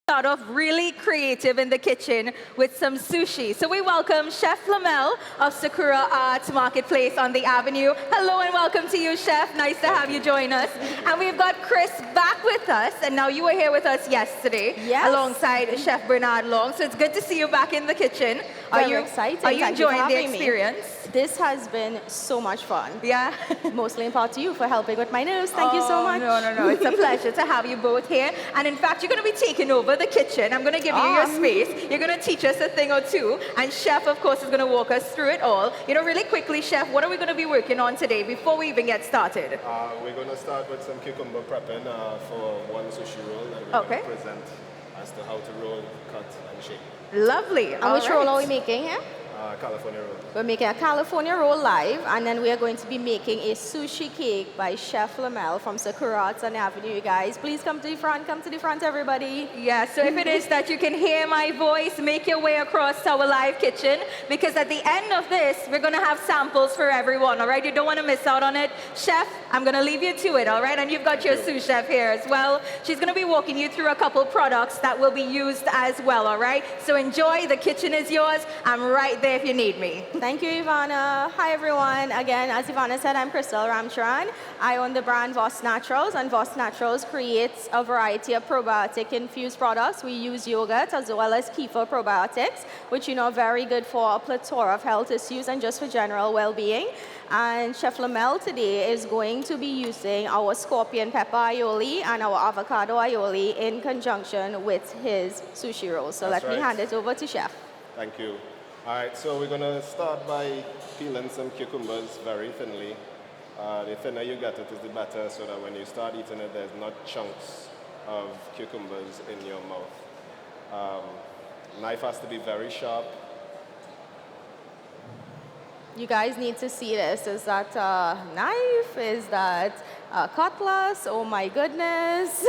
Start off really creative in the kitchen with some sushi. So we welcome Chef Limell of Sakura Arts Marketplace on the Avenue. Hello and welcome to you, Chef. Nice to have you join us. And we've got Chris back with us, and now you were here with us yesterday alongside Chef Bernard Long. So it's good to see you back in the kitchen. Very exciting. Are you Thank you for enjoying the having me. experience? This has been so much fun. Yeah. Mostly in part to you for helping with my nose. Thank you so much. No. It's a pleasure to have you both here. And in fact, you're going to be taking over the kitchen. I'm going to give you your space. You're going to teach us a thing or two. And Chef, of course, is going to walk us through it all. Really quickly, Chef, what are we going to be working on today before we even get started? We're going to start with some cucumber prepping for one sushi roll that we're going to present as to how to roll, cut, and shape. Lovely. And which roll are we making here? California roll. We're making a California roll live, and then we are going to be making a sushi cake by Chef Limell from Sakura Arts on the Avenue, you guys. Please come to the front, everybody. Yeah, so if it is that you can hear my voice, make your way across to our live kitchen, because at the end of this, we're going to have samples for everyone, all right? You don't want to miss out on it. Chef, I'm going to leave you to it, all right? And you've got your sous chef here as well. She's going to be walking you through a couple products that will be used as well, all right? So enjoy. The kitchen is yours. I'm right there if you need me. Thank you, Ivana. Hi, everyone. Again, as Ivana said, I'm Crystal Ramcharan. I own the brand Voss Naturals, and Voss Naturals creates a variety of probiotic-infused products. We use yogurt as well as kefir probiotics, which are very good for a plethora of health issues and just for general well-being. And Chef Limell today is going to be using our scorpion pepper aioli and our avocado aioli in conjunction with his sushi roll. So let me hand it over to Chef. Thank you. All right, so we're going to start by peeling some cucumbers very thinly. The thinner you get it is the better, so that when you start eating it, there's not chunks of cucumbers in your mouth. Knife has to be very sharp. You guys need to see this. Is that a knife? Is that a cutlass? Oh my goodness.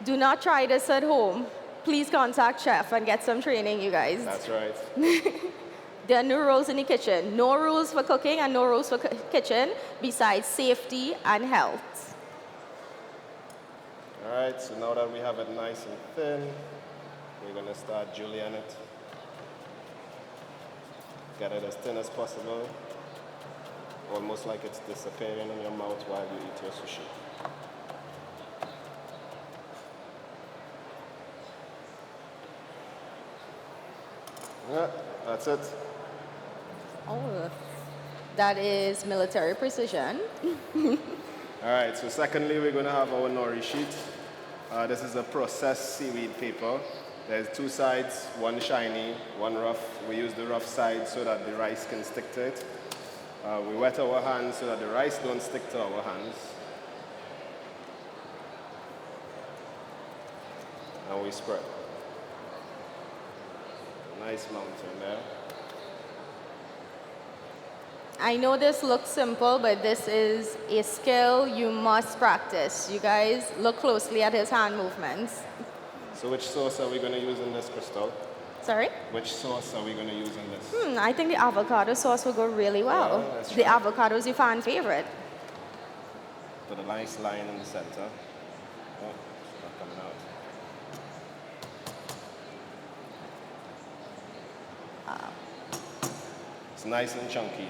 Do not try this at home. Please contact Chef and get some training, you guys. That's right. There are no rules in the kitchen. No rules for cooking and no rules for kitchen besides safety and health. All right, so now that we have it nice and thin, we're going to start julienne it. Get it as thin as possible, almost like it's disappearing in your mouth while you eat your sushi. Yeah, that's it. Oh, that is military precision. All right, so secondly, we're going to have our nori sheet. This is a processed seaweed paper. There's two sides, one shiny, one rough. We use the rough side so that the rice can stick to it. We wet our hands so that the rice don't stick to our hands. And we spread. Nice mountain there. I know this looks simple, but this is a skill you must practice. You guys look closely at his hand movements. So which sauce are we going to use in this, Crystal? Sorry? Which sauce are we going to use in this? I think the avocado sauce will go really well. Yeah, that's the right. avocado is your fan favorite. Put a nice line in the center. Oh, it's not coming out. It's nice and chunky.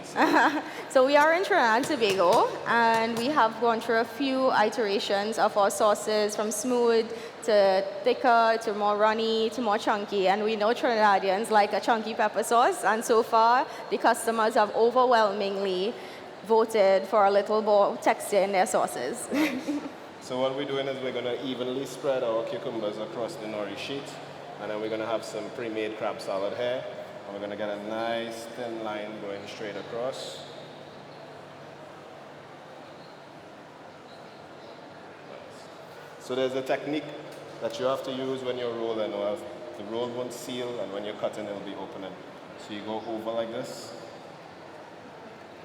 So we are in Trinidad and Tobago, and we have gone through a few iterations of our sauces, from smooth to thicker to more runny to more chunky. And we know Trinidadians like a chunky pepper sauce, and so far the customers have overwhelmingly voted for a little more texture in their sauces. So what we're doing is we're going to evenly spread our cucumbers across the nori sheet, and then we're going to have some pre-made crab salad here. And we're going to get a nice thin line going straight across. So there's a technique that you have to use when you're rolling, or else the roll won't seal, and when you're cutting, it'll be opening. So you go over like this,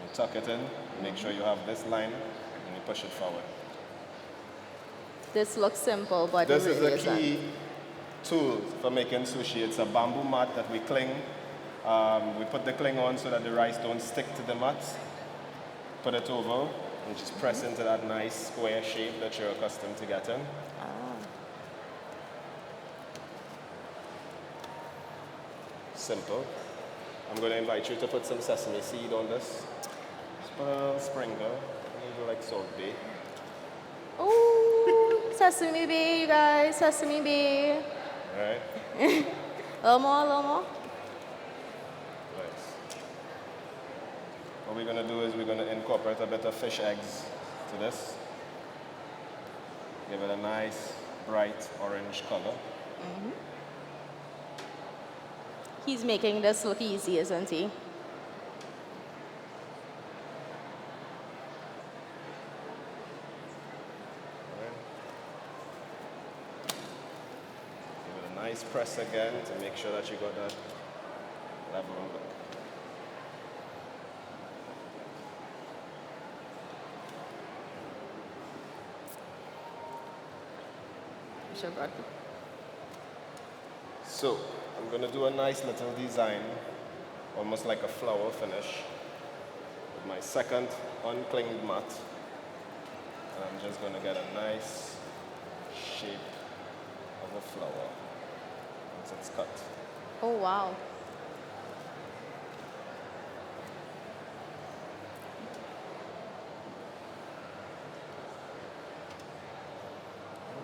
you tuck it in, make sure you have this line, and you push it forward. This looks simple, but This it really is a key tool for making sushi. It's a bamboo mat that we cling. We put the cling on so that the rice don't stick to the mat. Put it over and just press into that nice square shape that you're accustomed to getting. Simple. I'm going to invite you to put some sesame seed on this. Just put a little sprinkle. Maybe like Salt Bay. Oh, sesame bee, you guys, sesame bee. All right. A little more, a little more. Nice. What we're going to do is we're going to incorporate a bit of fish eggs to this. Give it a nice, bright orange color. He's making this look easy, isn't he? Give it a nice press again to make sure that you got that level of it. So, I'm going to do a nice little design, almost like a flower finish, with my second unclinged mat. And I'm just going to get a nice shape of a flower once it's cut. Oh, wow.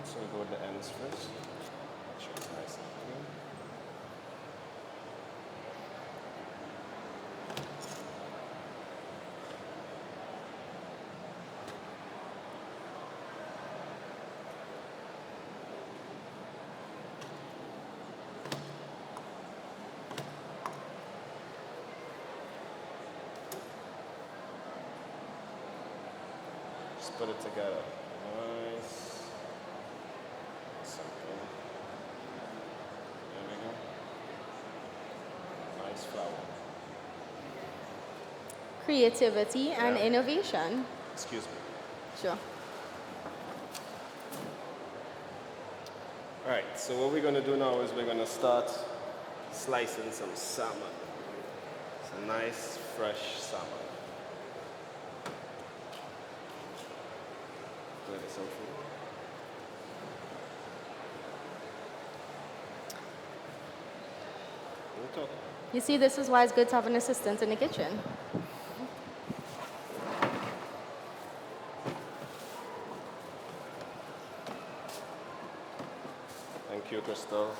So we go with the ends first. Make sure it's nice and clean. Just put it together. Nice. Simple. There we go. Nice flower. Creativity and Yeah. innovation. Excuse me. Sure. All right, so what we're going to do now is we're going to start slicing some salmon. Some nice, fresh salmon. Let it soak for you. Okay. You see, this is why it's good to have an assistant in the kitchen. Thank you, Crystal.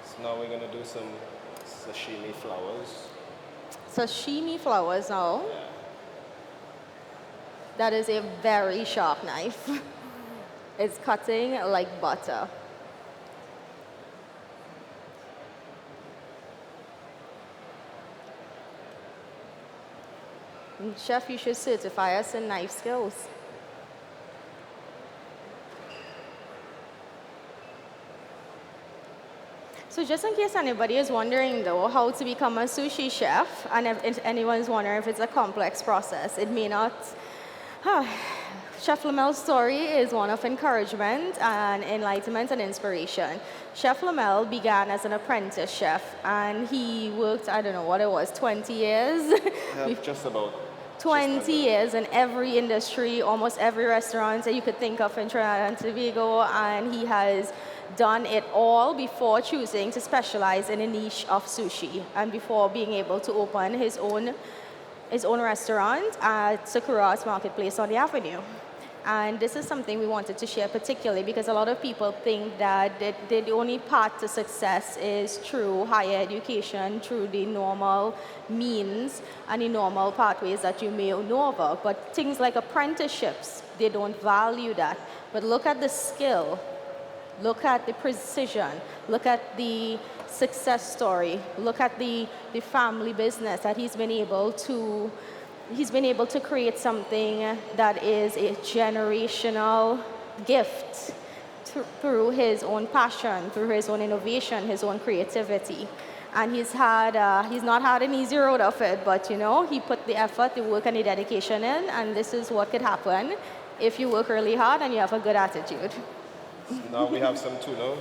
So now we're going to do some sashimi flowers. Sashimi flowers now. Yeah. That is a very sharp knife. It's cutting like butter. Chef, you should certify us in knife skills. So just in case anybody is wondering though how to become a sushi chef, and if anyone's wondering if it's a complex process, it may not. Chef Limell's story is one of encouragement and enlightenment and inspiration. Chef Limell began as an apprentice chef, and he worked, I don't know what it was, 20 years? Yeah, just about. 20 years in every industry, almost every restaurant that you could think of in Trinidad and Tobago, and he has done it all before choosing to specialize in a niche of sushi and before being able to open his own restaurant at Sakura's Marketplace on the Avenue. And this is something we wanted to share particularly because a lot of people think that the only path to success is through higher education, through the normal means and the normal pathways that you may know about. But things like apprenticeships, they don't value that. But look at the skill, look at the precision, look at the success story, look at the family business that he's been able to create something that is a generational gift through his own passion, through his own innovation, his own creativity. And he's not had an easy road of it, but he put the effort, the work, and the dedication in, and this is what could happen if you work really hard and you have a good attitude. So now we have some tuna.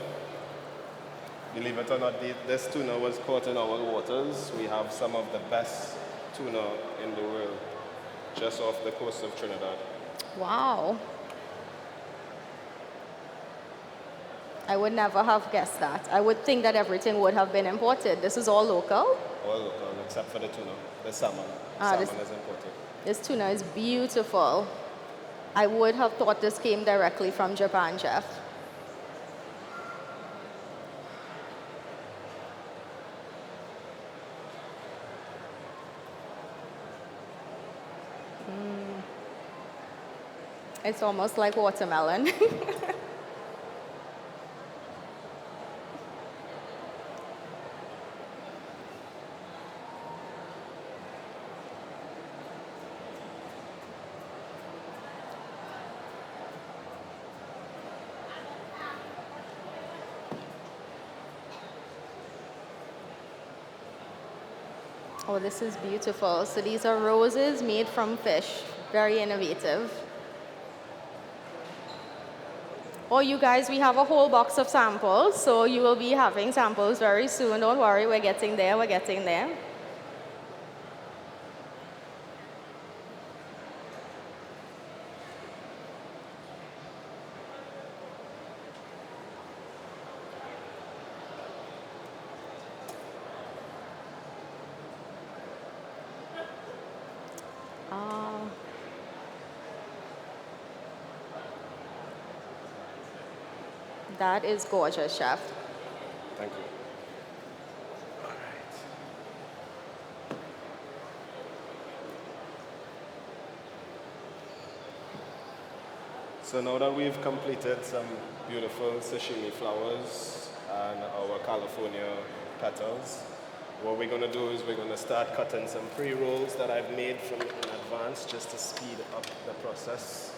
Believe it or not, this tuna was caught in our waters. We have some of the best tuna in the world just off the coast of Trinidad. Wow. I would never have guessed that. I would think that everything would have been imported. This is all local. All local, except for the tuna, the salmon. Ah, Salmon is imported. This tuna is beautiful. I would have thought this came directly from Japan, chef. It's almost like watermelon. Oh, this is beautiful. So these are roses made from fish. Very innovative. Oh, you guys, we have a whole box of samples, so you will be having samples very soon. Don't worry, we're getting there, we're getting there. That is gorgeous, chef. Thank you. All right. So now that we've completed some beautiful sashimi flowers and our California petals, what we're going to do is we're going to start cutting some pre-rolls that I've made in advance just to speed up the process.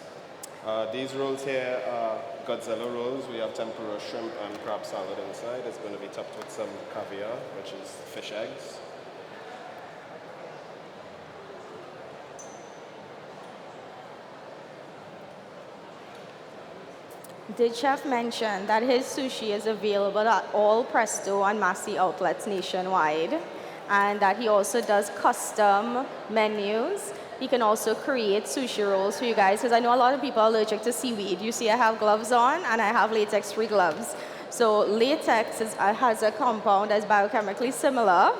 These rolls here are Godzilla rolls. We have tempura shrimp and crab salad inside. It's going to be topped with some caviar, which is fish eggs. Did chef mention that his sushi is available at all Presto and Massey outlets nationwide, and that he also does custom menus? He can also create sushi rolls for you guys, because I know a lot of people are allergic to seaweed. You see I have gloves on, and I have latex-free gloves. So latex has a compound that's biochemically similar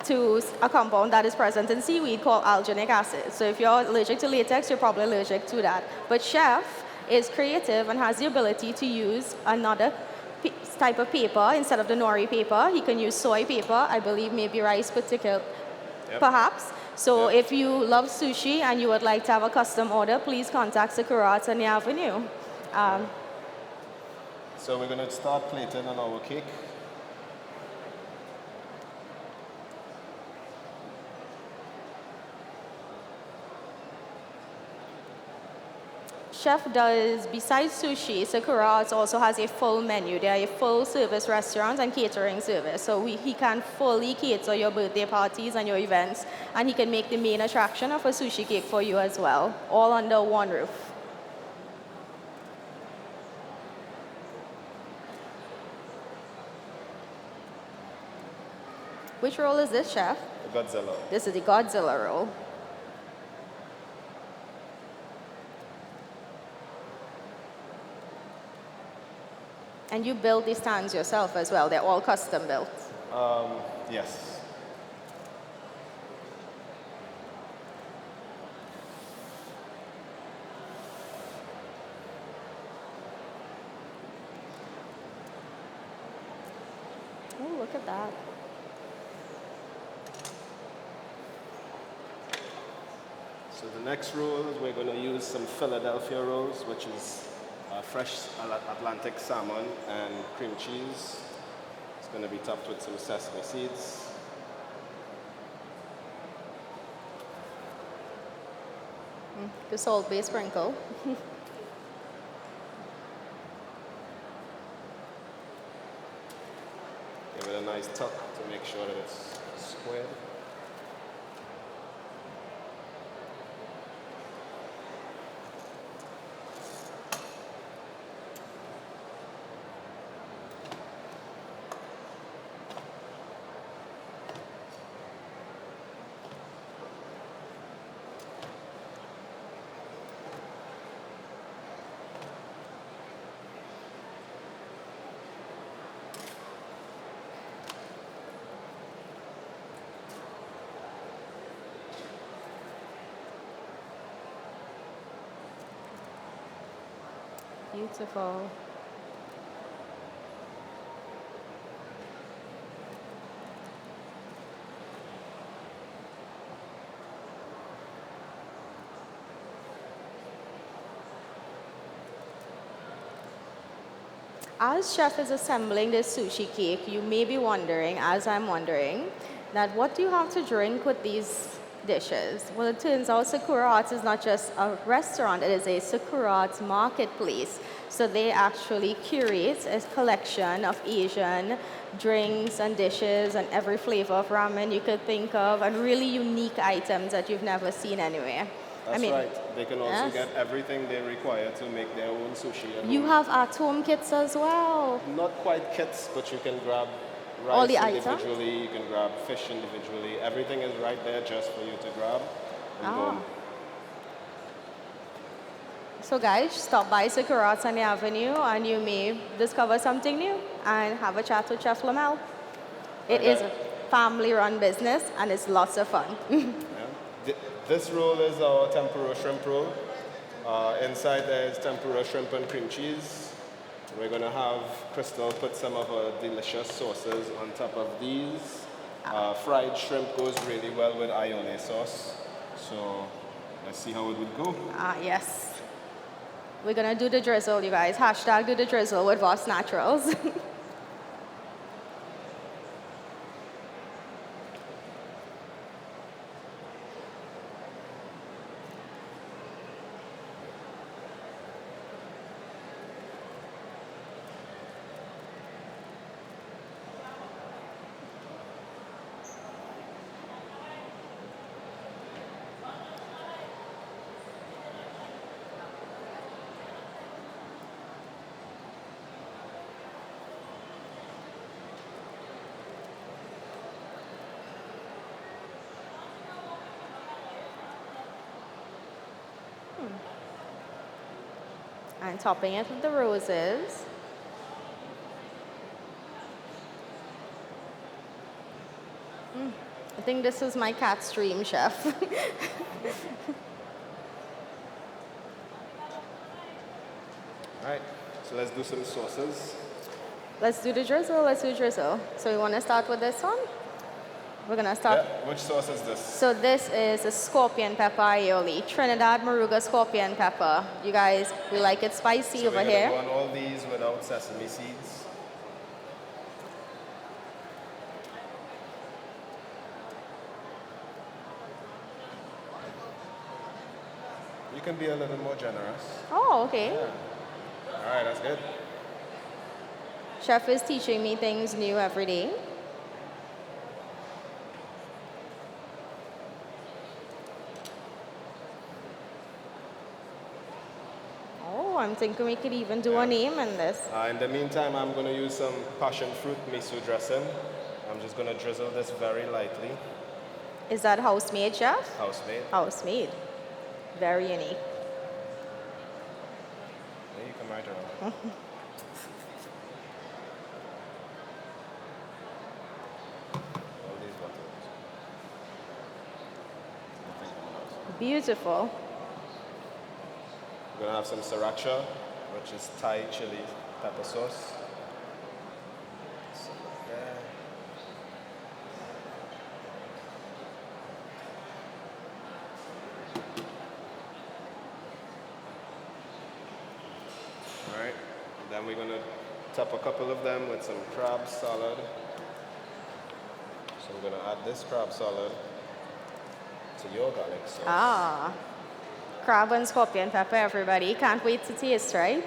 to a compound that is present in seaweed called alginic acid. So if you're allergic to latex, you're probably allergic to that. But chef is creative and has the ability to use another type of paper instead of the nori paper. He can use soy paper, I believe maybe rice perhaps. So if you love sushi and you would like to have a custom order, please contact Sakura Arts on the Avenue. So we're going to start plating on our cake. Chef does, besides sushi, Sakura Arts also has a full menu. They are a full service restaurant and catering service. So he can fully cater your birthday parties and your events, and he can make the main attraction of a sushi cake for you as well, all under one roof. Which roll is this, chef? The Godzilla. This is the Godzilla roll. And you build these stands yourself as well. They're all custom built. Yes. Oh, look at that. So the next rolls, we're going to use some Philadelphia rolls, which is fresh Atlantic salmon and cream cheese. It's going to be topped with some sesame seeds. The salt-based sprinkle. Give it a nice tuck to make sure that it's squared. Beautiful. As chef is assembling this sushi cake, you may be wondering, as I'm wondering, that what do you have to drink with these dishes? Well, it turns out Sakura Arts is not just a restaurant, it is a Sakura Arts marketplace. So they actually curate a collection of Asian drinks and dishes and every flavor of ramen you could think of, and really unique items that you've never seen anywhere. That's right. They can also get everything they require to make their own sushi at You home. have at-home kits as well. Not quite kits, but you can grab All rice the items? individually, you can grab fish individually. Everything is right there just for you to grab and go. So guys, stop by Sakura Arts on the Avenue and you may discover something new and have a chat with Chef Limell. It is a family-run business and it's lots of fun. This roll is our tempura shrimp roll. Inside there is tempura shrimp and cream cheese. We're going to have Crystal put some of our delicious sauces on top of these. Fried shrimp goes really well with aioli sauce. So let's see how it would go. Yes. We're going to do the drizzle, you guys. Hashtag do the drizzle with Voss Naturals. And topping it with the roses. I think this is my cat's dream, chef. All right, so let's do some sauces. Let's do the drizzle, let's do drizzle. So we want to start with this one? We're going to start. Yeah, which sauce is this? So this is a scorpion pepper aioli, Trinidad Moruga scorpion pepper. You guys, we like it spicy So over we're here. going to go on all these without sesame seeds. You can be a little more generous. Oh, okay. Yeah. All right, that's good. Chef is teaching me things new every day. Oh, I'm thinking we could even do a name in this. In the meantime, I'm going to use some passion fruit miso dressing. I'm just going to drizzle this very lightly. Is that house-made, chef? House-made. House-made. Very unique. Yeah, you come right around. All these buttons. Beautiful. We're going to have some sriracha, which is Thai chili pepper sauce. All right, and then we're going to top a couple of them with some crab salad. So I'm going to add this crab salad to your garlic sauce. Crab and scorpion pepper, everybody. Can't wait to taste, right?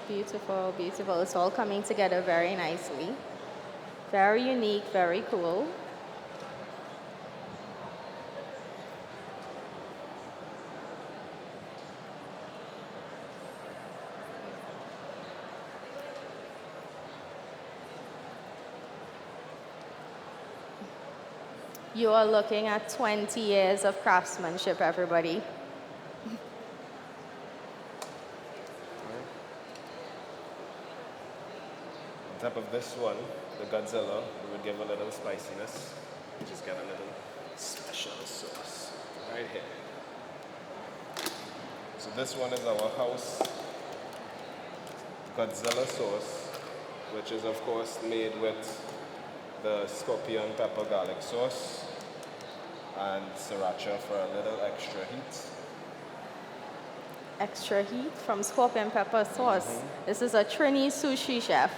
Beautiful, beautiful. It's all coming together very nicely. Very unique, very cool. You are looking at 20 years of craftsmanship, everybody. On top of this one, the Godzilla, we would give a little spiciness. Just get a little special sauce right here. So this one is our house Godzilla sauce, which is of course made with the scorpion pepper garlic sauce and sriracha for a little extra heat. Extra heat from scorpion pepper sauce. This is a Trini sushi chef.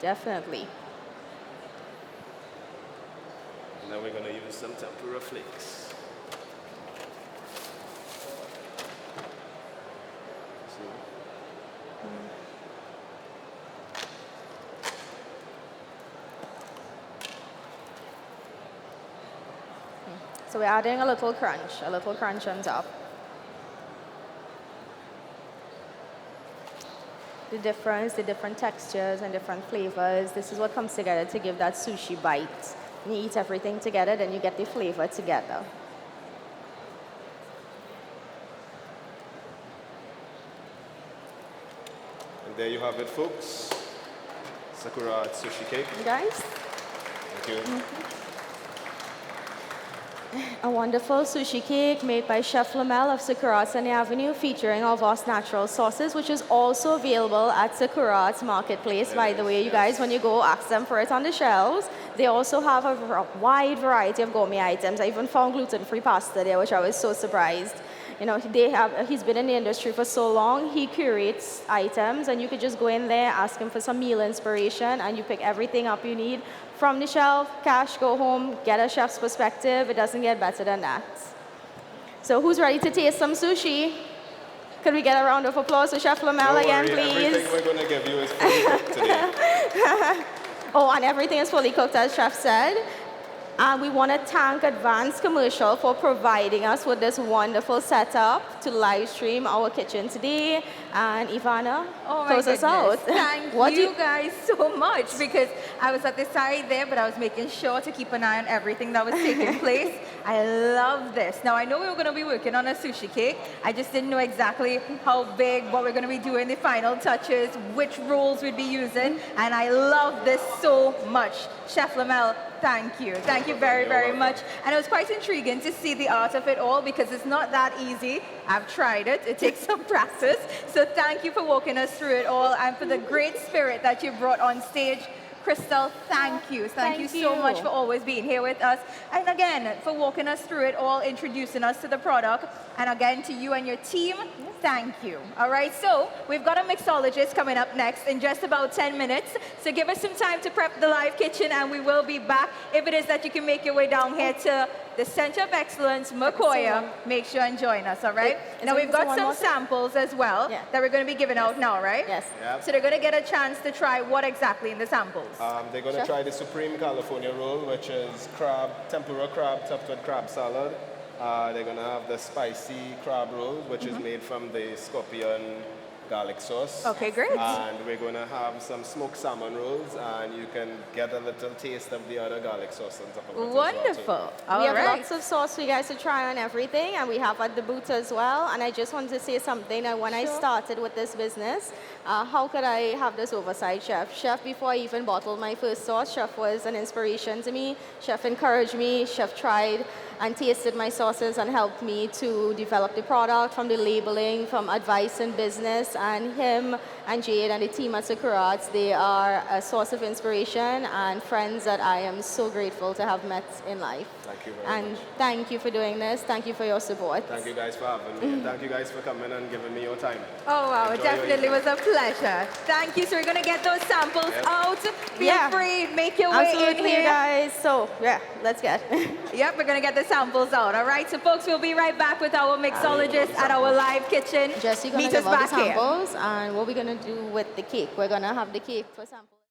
Definitely. And then we're going to use some tempura flakes. So we're adding a little crunch on top. The different textures and different flavors, this is what comes together to give that sushi bite. You eat everything together, then you get the flavor together. And there you have it, folks. Sakura sushi cake. Guys? Thank you. A wonderful sushi cake made by Chef Limell of Sakura's on the Avenue, featuring our Voss Natural sauces, which is also available at Sakura's Marketplace. By the way, you guys, when you go, ask them for it on the shelves. They also have a wide variety of gourmet items. I even found gluten-free pasta there, which I was so surprised. You know, he's been in the industry for so long. He curates items, and you could just go in there, ask him for some meal inspiration, and you pick everything up you need from the shelf, cash, go home, get a chef's perspective. It doesn't get better than that. So who's ready to taste some sushi? Could we get a round of applause for Chef Limell again, please? Everything we're going to give you is fully cooked today. Oh, and everything is fully cooked, as Chef said. And we want to thank Advanced Commercial for providing us with this wonderful setup to live stream our kitchen today. And Ivana, close us out. Thank you guys so much, because I was at the side there, but I was making sure to keep an eye on everything that was taking place. I love this. Now, I know we were going to be working on a sushi cake. I just didn't know exactly how big, what we're going to be doing, the final touches, which rolls we'd be using. And I love this so much. Chef Limell, thank you. Thank you very, very much. And it was quite intriguing to see the art of it all, because it's not that easy. I've tried it. It takes some practice. So thank you for walking us through it all, and for the great spirit that you brought on stage. Crystal, thank you. Thank you so much for always being here with us. And again, for walking us through it all, introducing us to the product. And again, to you and your team, thank you. All right, so we've got a mixologist coming up next in just about 10 minutes. So give us some time to prep the live kitchen, and we will be back. If it is that you can make your way down here to the Center of Excellence, Makoya, make sure and join us, all right? Now, we've got some samples as well that we're going to be giving out now, right? Yes. Yep. So they're going to get a chance to try what exactly in the samples? They're going to try the Supreme California roll, which is tempura crab topped with crab salad. They're going to have the spicy crab roll, which is made from the scorpion garlic sauce. Okay, great. And we're going to have some smoked salmon rolls, and you can get a little taste of the other garlic sauce on top of it. Wonderful. We have lots of sauce for you guys to try on everything, and we have at the booth as well. And I just wanted to say something that when I started with this business, how could I have this oversight, Chef? Chef, before I even bottled my first sauce, Chef was an inspiration to me. Chef encouraged me. Chef tried and tasted my sauces and helped me to develop the product, from the labeling, from advice in business. And him and Jade and the team at Sakura's, they are a source of inspiration and friends that I am so grateful to have met in life. Thank you very And much. thank you for doing this. Thank you for your support. Thank you guys for having me. And thank you guys for coming and giving me your time. Oh, wow, it Enjoy your definitely evening. was a pleasure. Thank you. So we're going to get those samples out. Feel free, make your way in Absolutely, here. guys. So, yeah, let's get. Yep, we're going to get the samples out. All right, so folks, we'll be right back with our mixologist at our live kitchen. Jesse's going to Meet us give out the back here. samples, and what we're going to do with the cake. We're going to have the cake for samples.